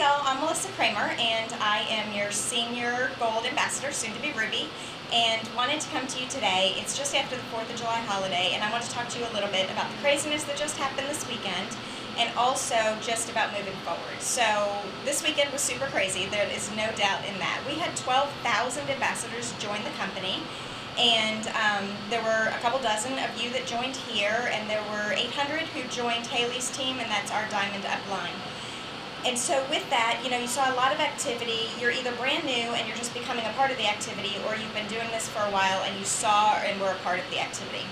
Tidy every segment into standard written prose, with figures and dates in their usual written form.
y'all, I'm Melissa Kramer, and I am your Senior Gold Ambassador, soon to be Ruby, and wanted to come to you today. It's just after the 4th of July holiday, and I want to talk to you a little bit about the craziness that just happened this weekend, and also just about moving forward. So this weekend was super crazy, there is no doubt in that. We had 12,000 ambassadors join the company, and there were a couple dozen of you that joined here, and there were 800 who joined Haley's team, and that's our Diamond Upline. And so with that, you saw a lot of activity. You're either brand new and you're just becoming a part of the activity, or you've been doing this for a while and you saw and were a part of the activity.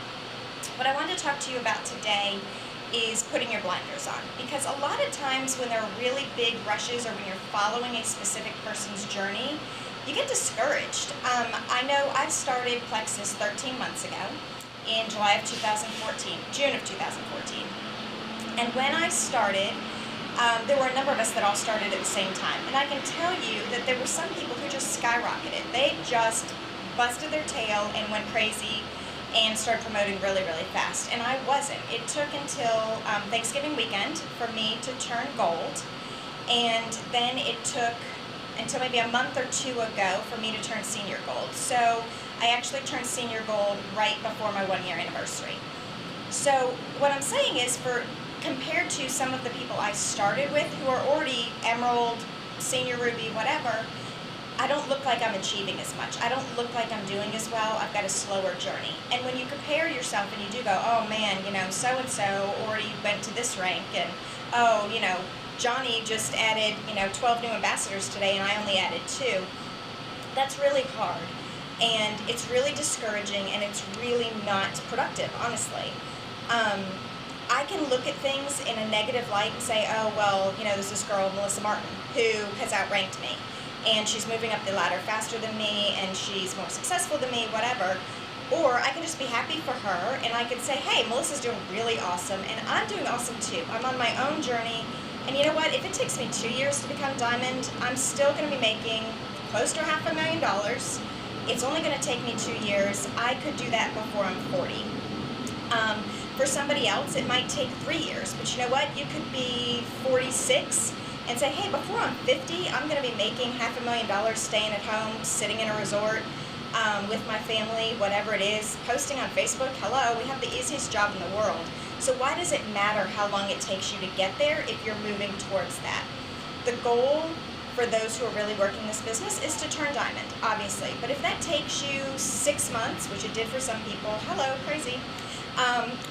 What I wanted to talk to you about today is putting your blinders on, because a lot of times when there are really big rushes or when you're following a specific person's journey, you get discouraged. I know I started Plexus 13 months ago in July of 2014, June of 2014. And when I started, there were a number of us that all started at the same time. And I can tell you that there were some people who just skyrocketed. They just busted their tail and went crazy and started promoting really, really fast. And I wasn't. It took until Thanksgiving weekend for me to turn gold. And then it took until maybe a month or two ago for me to turn senior gold. So I actually turned senior gold right before my 1-year anniversary. So what I'm saying is, compared to some of the people I started with who are already Emerald, Senior Ruby, whatever, I don't look like I'm achieving as much. I don't look like I'm doing as well. I've got a slower journey. And when you compare yourself and you do go, oh man, so-and-so already went to this rank, and oh, Johnny just added, 12 new ambassadors today and I only added 2. That's really hard. And it's really discouraging, and it's really not productive, honestly. I can look at things in a negative light and say, oh, well, there's this girl, Melissa Martin, who has outranked me, and she's moving up the ladder faster than me, and she's more successful than me, whatever. Or I can just be happy for her, and I can say, hey, Melissa's doing really awesome, and I'm doing awesome too. I'm on my own journey, and you know what? If it takes me 2 years to become Diamond, I'm still going to be making close to $500,000. It's only going to take me 2 years. I could do that before I'm 40. For somebody else, it might take 3 years, but you know what? You could be 46 and say, hey, before I'm 50, I'm going to be making $500,000 staying at home, sitting in a resort with my family, whatever it is, posting on Facebook. Hello, we have the easiest job in the world. So why does it matter how long it takes you to get there if you're moving towards that? The goal for those who are really working this business is to turn Diamond, obviously. But if that takes you 6 months, which it did for some people, hello, crazy,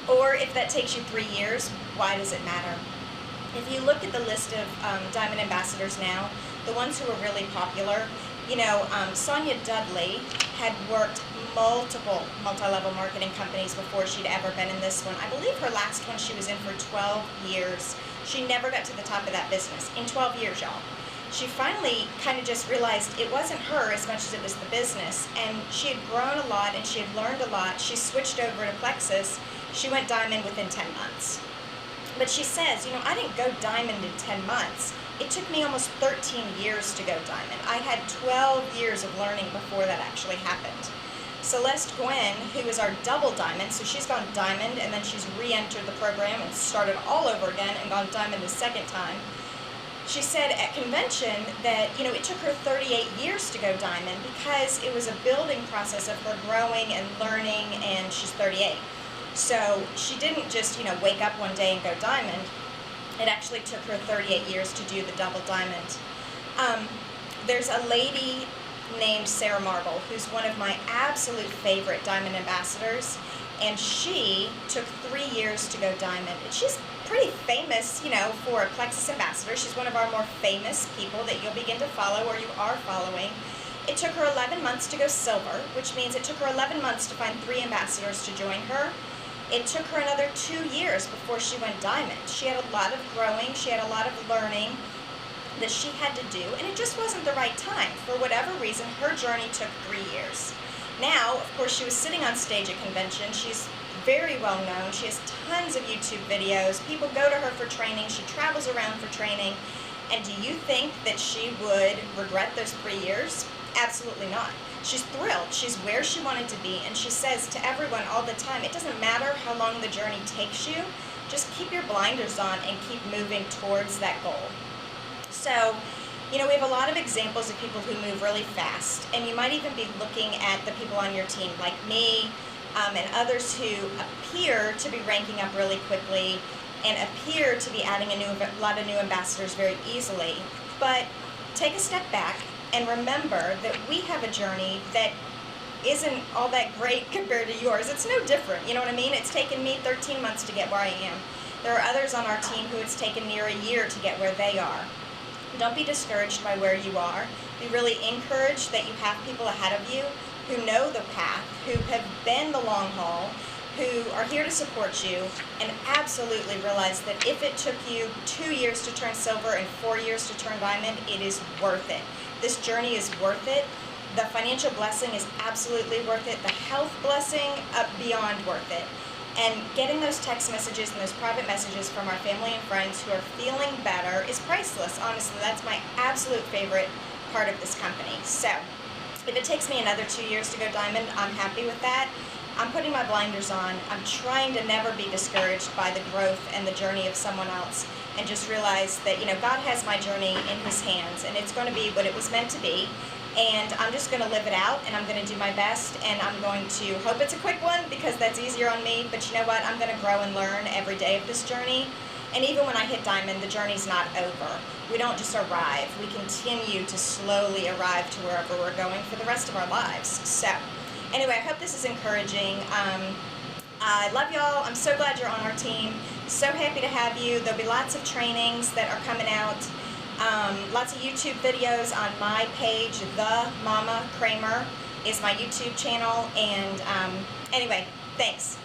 or if that takes you 3 years, why does it matter? If you look at the list of Diamond Ambassadors now, the ones who are really popular, Sonia Dudley had worked multiple multi-level marketing companies before she'd ever been in this one. I believe her last one she was in for 12 years. She never got to the top of that business in 12 years, y'all. She finally kind of just realized it wasn't her as much as it was the business, and she had grown a lot and she had learned a lot. She switched over to Plexus. She went Diamond within 10 months. But she says, I didn't go Diamond in 10 months. It took me almost 13 years to go Diamond. I had 12 years of learning before that actually happened. Celeste Gwen, who is our double Diamond, so she's gone Diamond and then she's re-entered the program and started all over again and gone Diamond the second time. She said at convention that, it took her 38 years to go Diamond because it was a building process of her growing and learning, and she's 38. So she didn't just, wake up one day and go Diamond. It actually took her 38 years to do the double Diamond. There's a lady named Sarah Marble, who's one of my absolute favorite Diamond Ambassadors, and she took 3 years to go Diamond. And she's pretty famous, for a Plexus Ambassador. She's one of our more famous people that you'll begin to follow, or you are following. It took her 11 months to go Silver, which means it took her 11 months to find 3 ambassadors to join her. It took her another 2 years before she went Diamond. She had a lot of growing, she had a lot of learning that she had to do, and it just wasn't the right time. For whatever reason, her journey took 3 years. Now, of course, she was sitting on stage at convention. She's very well known. She has tons of YouTube videos. People go to her for training. She travels around for training. And do you think that she would regret those 3 years? Absolutely not. She's thrilled. She's where she wanted to be, and she says to everyone all the time, it doesn't matter how long the journey takes you, just keep your blinders on and keep moving towards that goal. So So, you know, we have a lot of examples of people who move really fast, and you might even be looking at the people on your team, like me, and others who appear to be ranking up really quickly and appear to be adding a lot of new ambassadors very easily. But take a step back and remember that we have a journey that isn't all that great compared to yours. It's no different, you know what I mean? It's taken me 13 months to get where I am. There are others on our team who it's taken near a year to get where they are. Don't be discouraged by where you are. Be really encouraged that you have people ahead of you who know the path, who have been the long haul, who are here to support you, and absolutely realize that if it took you 2 years to turn silver and 4 years to turn diamond, it is worth it. This journey is worth it. The financial blessing is absolutely worth it. The health blessing, beyond worth it. And getting those text messages and those private messages from our family and friends who are feeling better is priceless. Honestly, that's my absolute favorite part of this company. So, if it takes me another 2 years to go diamond, I'm happy with that. I'm putting my blinders on. I'm trying to never be discouraged by the growth and the journey of someone else, and just realize that, you know, God has my journey in His hands, and it's going to be what it was meant to be. And I'm just going to live it out, and I'm going to do my best, and I'm going to hope it's a quick one because that's easier on me. But you know what? I'm going to grow and learn every day of this journey. And even when I hit diamond, the journey's not over. We don't just arrive. We continue to slowly arrive to wherever we're going for the rest of our lives. So, anyway, I hope this is encouraging. I love y'all. I'm so glad you're on our team. So happy to have you. There'll be lots of trainings that are coming out. Lots of YouTube videos on my page. The Mama Kramer is my YouTube channel. And anyway, thanks.